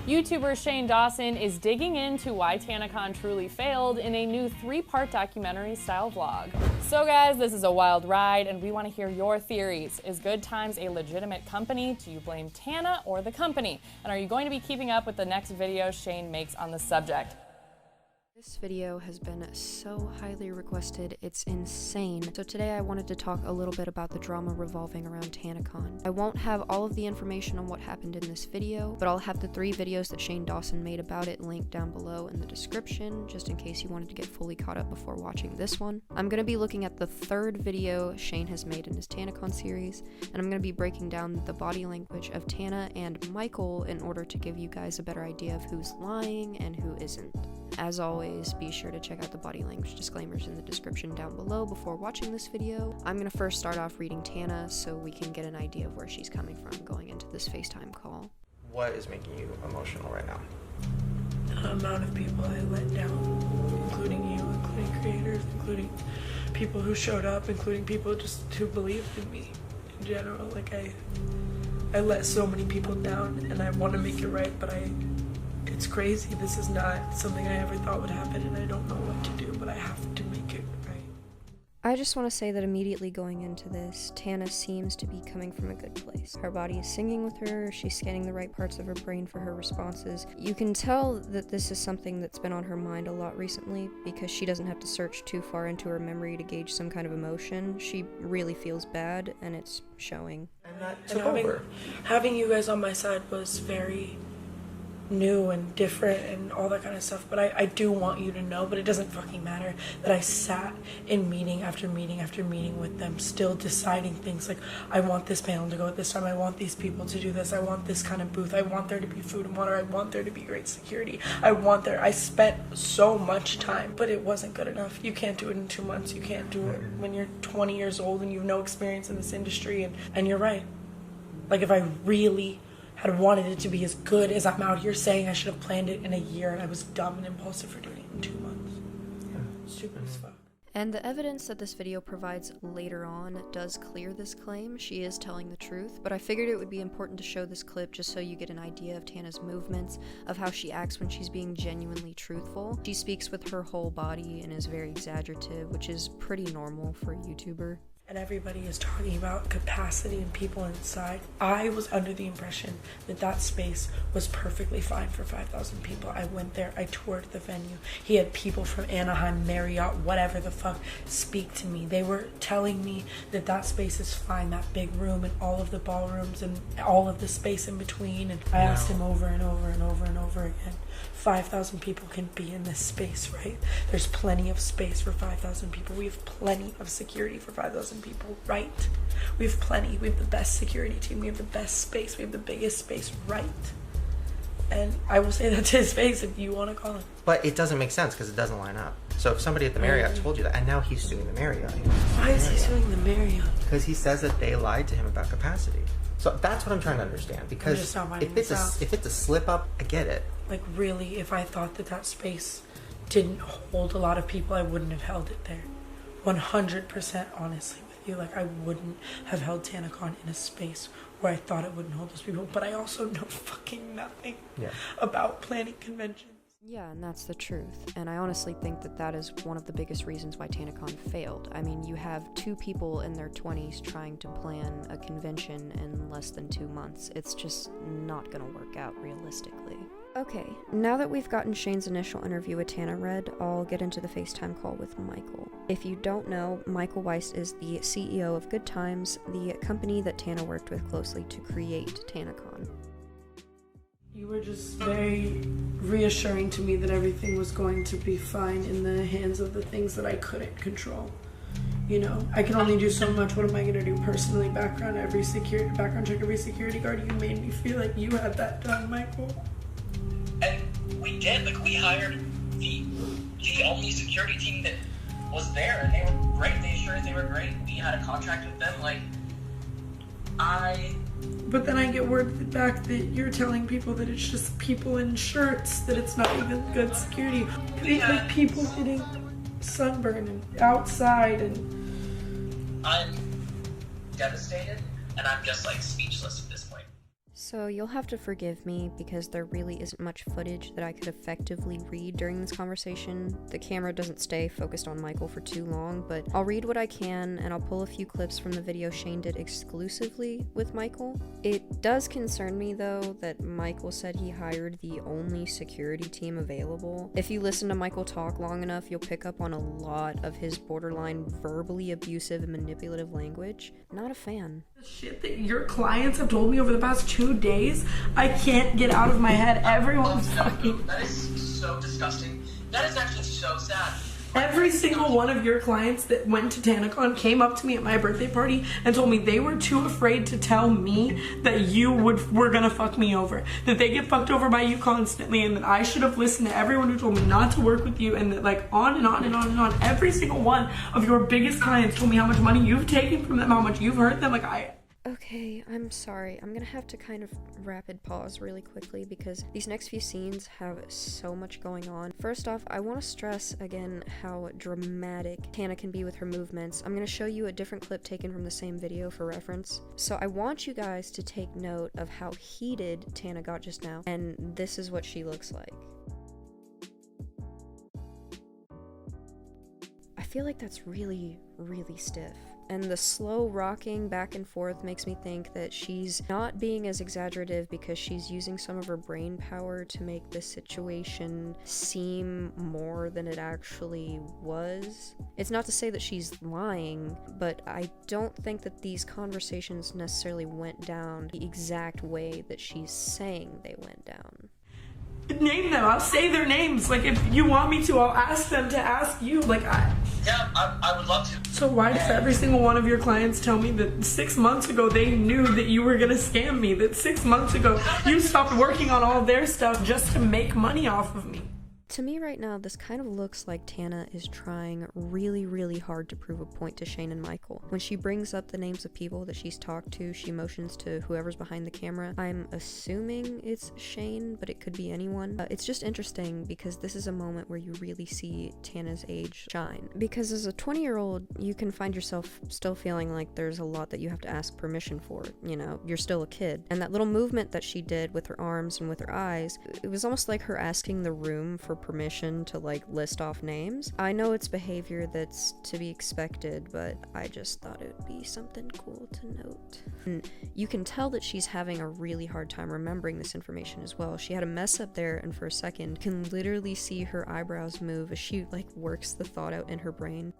YouTuber Shane Dawson is digging into why TanaCon truly failed in a new 3-part documentary style vlog. So guys, this is a wild ride and we want to hear your theories. Is Good Times a legitimate company? Do you blame Tana or the company? And are you going to be keeping up with the next video Shane makes on the subject? This video has been so highly requested, it's insane. So today I wanted to talk a little bit about the drama revolving around TanaCon. I won't have all of the information on what happened in this video, but I'll have the 3 videos that Shane Dawson made about it linked down below in the description, just in case you wanted to get fully caught up before watching this one. I'm going to be looking at the 3rd video Shane has made in his TanaCon series, and I'm going to be breaking down the body language of Tana and Michael in order to give you guys a better idea of who's lying and who isn't. As always, be sure to check out the body language disclaimers in the description down below before watching this video. I'm going to first start off reading Tana so we can get an idea of where she's coming from going into this FaceTime call. What is making you emotional right now? The amount of people I let down, including you, including creators, including people who showed up, including people just who believed in me in general. Like I let so many people down and I want to make it right, but it's crazy. This is not something I ever thought would happen and I don't know what to do, but I have to make it right. I just want to say that immediately going into this, Tana seems to be coming from a good place. Her body is singing with her, she's scanning the right parts of her brain for her responses. You can tell that this is something that's been on her mind a lot recently because she doesn't have to search too far into her memory to gauge some kind of emotion. She really feels bad and it's showing. And that took over. Having you guys on my side was very new and different and all that kind of stuff, but I do want you to know, but it doesn't fucking matter, that I sat in meeting after meeting after meeting with them, still deciding things like, I want this panel to go at this time, I want these people to do this, I want this kind of booth, I want there to be food and water, I want there to be great security, I spent so much time, but it wasn't good enough. You can't do it in 2 months, you can't do it when you're 20 years old and you have no experience in this industry, and you're right. Like, if I really had wanted it to be as good as I'm out here saying, I should have planned it in a year, and I was dumb and impulsive for doing it in 2 months. Yeah. Stupid as fuck. And the evidence that this video provides later on does clear this claim. She is telling the truth, but I figured it would be important to show this clip just so you get an idea of Tana's movements, of how she acts when she's being genuinely truthful. She speaks with her whole body and is very exaggerative, which is pretty normal for a YouTuber. And everybody is talking about capacity and people inside. I was under the impression that that space was perfectly fine for 5,000 people. I went there, I toured the venue. He had people from Anaheim, Marriott, whatever the fuck, speak to me. They were telling me that that space is fine, that big room and all of the ballrooms and all of the space in between. And I asked him over and over and over and over again, 5,000 people can be in this space, right? There's plenty of space for 5,000 people. We have plenty of security for 5,000 people, right? We have plenty. We have the best security team. We have the best space. We have the biggest space, right? And I will say that to his face if you want to call him. But it doesn't make sense because it doesn't line up. So if somebody at the Marriott told you that, and now he's suing the Marriott. Why is he suing the Marriott? Because he says that they lied to him about capacity. So that's what I'm trying to understand. Because if it's a slip up, I get it. Like, really, if I thought that that space didn't hold a lot of people, I wouldn't have held it there. 100% honestly with you. Like, I wouldn't have held TanaCon in a space where I thought it wouldn't hold those people. But I also know fucking nothing about planning conventions. Yeah, and that's the truth. And I honestly think that that is one of the biggest reasons why TanaCon failed. I mean, you have 2 people in their 20s trying to plan a convention in less than 2 months. It's just not gonna work out realistically. Okay, now that we've gotten Shane's initial interview with Tana read, I'll get into the FaceTime call with Michael. If you don't know, Michael Weiss is the CEO of Good Times, the company that Tana worked with closely to create TanaCon. You were just very reassuring to me that everything was going to be fine in the hands of the things that I couldn't control. You know, I can only do so much. What am I going to do personally? Background check every security guard. You made me feel like you had that done, Michael. And we did. Like, we hired the only security team that was there, and they were great. They assured us they were great. We had a contract with them. Like, But then I get word back that you're telling people that it's just people in shirts, that it's not even good security. Like, people getting sunburned and outside, and I'm devastated, and I'm just, like, speechless at this point. So you'll have to forgive me because there really isn't much footage that I could effectively read during this conversation. The camera doesn't stay focused on Michael for too long, but I'll read what I can and I'll pull a few clips from the video Shane did exclusively with Michael. It does concern me though that Michael said he hired the only security team available. If you listen to Michael talk long enough, you'll pick up on a lot of his borderline verbally abusive and manipulative language. Not a fan. The shit that your clients have told me over the past 2 days, I can't get out of my head. Everyone's fucking... That is so disgusting. That is actually so sad. Every single one of your clients that went to TanaCon came up to me at my birthday party and told me they were too afraid to tell me that you were gonna fuck me over. That they get fucked over by you constantly and that I should have listened to everyone who told me not to work with you, and that like on and on and on and on. Every single one of your biggest clients told me how much money you've taken from them, how much you've hurt them. Like Okay, I'm sorry. I'm gonna have to kind of rapid pause really quickly because these next few scenes have so much going on. First off, I want to stress again how dramatic Tana can be with her movements. I'm gonna show you a different clip taken from the same video for reference. So I want you guys to take note of how heated Tana got just now, and this is what she looks like. I feel like that's really, really stiff. And the slow rocking back and forth makes me think that she's not being as exaggerative because she's using some of her brain power to make this situation seem more than it actually was. It's not to say that she's lying, but I don't think that these conversations necessarily went down the exact way that she's saying they went down. name them. I'll say their names. Like, if you want me to, I'll ask them to ask you. Like, Yeah, I would love to. So why does every single one of your clients tell me that 6 months ago they knew that you were gonna scam me? That 6 months ago you stopped working on all their stuff just to make money off of me? To me right now, this kind of looks like Tana is trying really, really hard to prove a point to Shane and Michael. When she brings up the names of people that she's talked to, she motions to whoever's behind the camera. I'm assuming it's Shane, but it could be anyone. It's just interesting because this is a moment where you really see Tana's age shine. Because as a 20-year-old, you can find yourself still feeling like there's a lot that you have to ask permission for. You know, you're still a kid. And that little movement that she did with her arms and with her eyes, it was almost like her asking the room for permission to like list off names. I know it's behavior that's to be expected, but I just thought it would be something cool to note. And you can tell that she's having a really hard time remembering this information as well. She had a mess up there, and for a second can literally see her eyebrows move as she like works the thought out in her brain.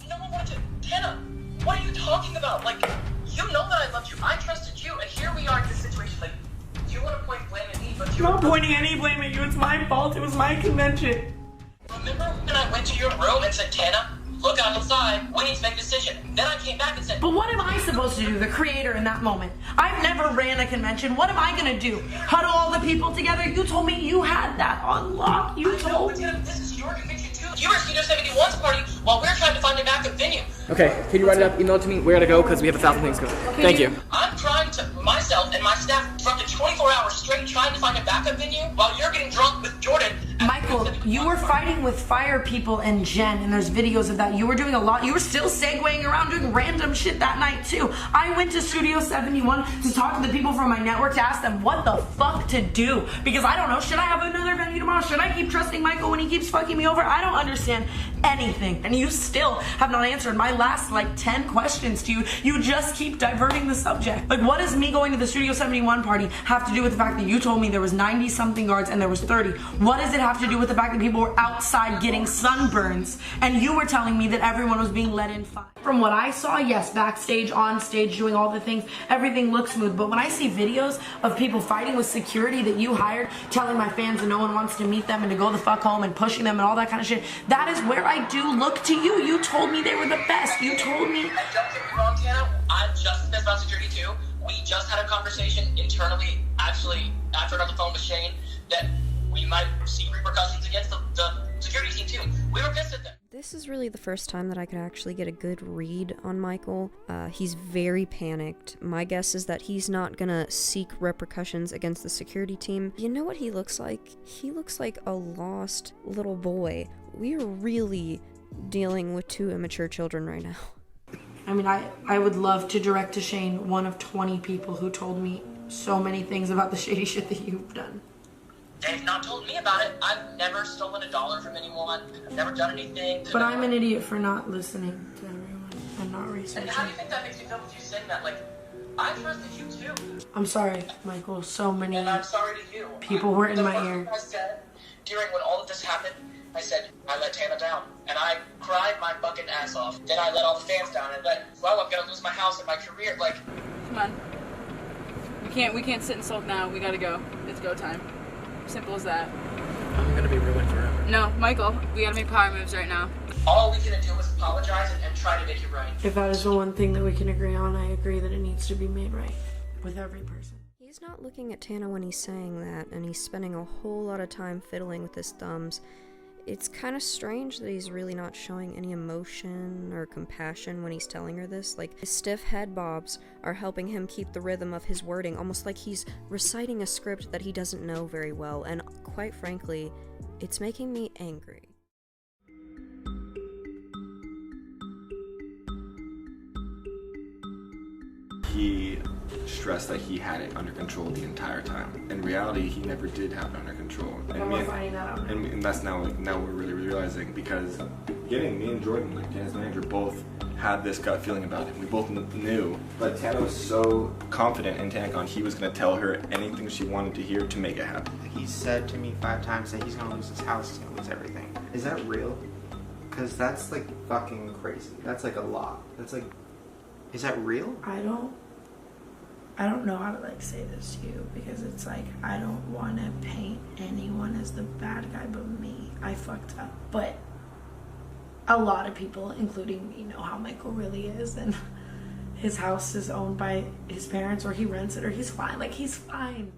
No one wanted to. Tana, what are you talking about? Like, you know that I loved you. I trusted you, and here we are in this situation. Like, you want to point blame at me, but I'm not pointing any blame at you. It's my fault. It was my convention. Remember when I went to your room and said, Tana, look outside, we need to make a decision. Then I came back and said, but what am I supposed to do, the creator, in that moment? I've never ran a convention. What am I gonna do? Huddle all the people together? You told me you had that on lock. You told me. This is your convention too. You were Studio 71's party while we're trying to find a backup venue. Okay, can you write it up, email it to me? We gotta go because we have 1,000 things going. Thank you. I'm trying to, myself and my staff, for up to 24 hours straight trying to find a backup venue while you're getting drunk with Jordan. Michael, you were fighting with fire people and Jen, and there's videos of that. You were doing a lot. You were still segueing around doing random shit that night too. I went to Studio 71 to talk to the people from my network to ask them what the fuck to do. Because I don't know, should I have another venue tomorrow? Should I keep trusting Michael when he keeps fucking me over? I don't understand anything. And you still have not answered my last like 10 questions to you. You just keep diverting the subject. Like, what does me going to the Studio 71 party have to do with the fact that you told me there was 90 something guards and there was 30? What does it have to do with the fact that people were outside getting sunburns and you were telling me that everyone was being let in fine? From what I saw, yes, backstage, on stage, doing all the things, everything looks smooth. But when I see videos of people fighting with security that you hired, telling my fans that no one wants to meet them and to go the fuck home and pushing them and all that kind of shit, that is where I do look to you. You told me they were the best. You told me. And don't get me wrong, Tana, I'm just as pissed about security too. We just had a conversation internally, actually, after I got on the phone with Shane, that we might see repercussions against the security team too. We were pissed at them. This is really the first time that I could actually get a good read on Michael. He's very panicked. My guess is that he's not gonna seek repercussions against the security team. You know what he looks like? He looks like a lost little boy. We are really dealing with 2 immature children right now. I mean, I would love to direct to Shane one of 20 people who told me so many things about the shady shit that you've done. They've not told me about it. I've never stolen $1 from anyone. I've never done anything. But I'm an idiot for not listening to everyone and not researching. And how do you think that makes me feel with you saying that? Like, I trusted you too. I'm sorry, Michael. So many And I'm sorry to you. people were in my ear. I said, during when all of this happened, I said, I let Tana down. And I cried my fucking ass off. Then I let all the fans down and well, I'm gonna lose my house and my career. Like, come on. We can't sit and sulk now. We gotta go. It's go time. Simple as that. I'm gonna be ruined forever. No, Michael, we gotta make power moves right now. all we can do is apologize and try to make it right. If that is the one thing that we can agree on, I agree that it needs to be made right with every person. He's not looking at Tana when he's saying that, and he's spending a whole lot of time fiddling with his thumbs. It's kind of strange that he's really not showing any emotion or compassion when he's telling her this. Like, his stiff head bobs are helping him keep the rhythm of his wording, almost like he's reciting a script that he doesn't know very well, and quite frankly, it's making me angry. He stressed that he had it under control the entire time. In reality, he never did have it under control. And we're finding that out. And that's now we're really realizing, because me and Jordan, like Tana's manager, both had this gut feeling about him. We both knew. But Tana was so confident in TanaCon, he was going to tell her anything she wanted to hear to make it happen. He said to me 5 times that he's going to lose his house, he's going to lose everything. Is that real? Because that's like fucking crazy. That's like a lot. That's like, is that real? I don't know how to like say this to you, because it's like, I don't want to paint anyone as the bad guy but me. I fucked up. But a lot of people, including me, know how Michael really is, and his house is owned by his parents, or he rents it, or he's fine. Like, he's fine.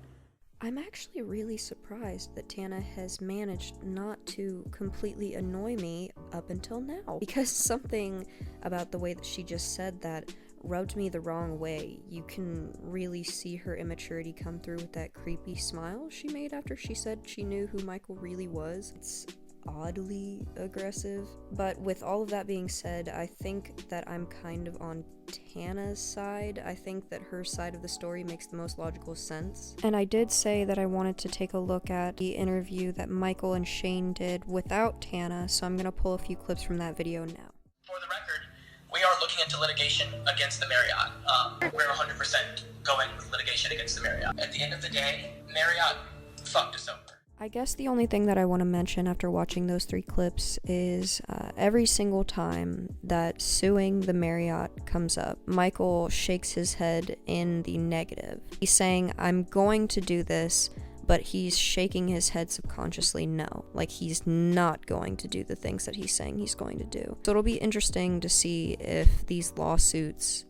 I'm actually really surprised that Tana has managed not to completely annoy me up until now, because something about the way that she just said that rubbed me the wrong way. You can really see her immaturity come through with that creepy smile she made after she said she knew who Michael really was. It's oddly aggressive. But with all of that being said, I think that I'm kind of on Tana's side. I think that her side of the story makes the most logical sense. And I did say that I wanted to take a look at the interview that Michael and Shane did without Tana, so I'm gonna pull a few clips from that video now. For the record, we are looking into litigation against the Marriott. We're 100% going with litigation against the Marriott. At the end of the day, Marriott fucked us over. I guess the only thing that I want to mention after watching those 3 clips is every single time that suing the Marriott comes up, Michael shakes his head in the negative. He's saying, I'm going to do this, but he's shaking his head subconsciously no. Like, he's not going to do the things that he's saying he's going to do. So it'll be interesting to see if these lawsuits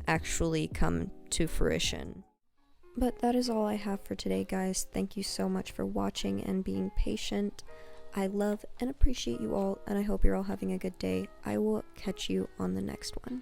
actually come to fruition. But that is all I have for today, guys. Thank you so much for watching and being patient. I love and appreciate you all, and I hope you're all having a good day. I will catch you on the next one.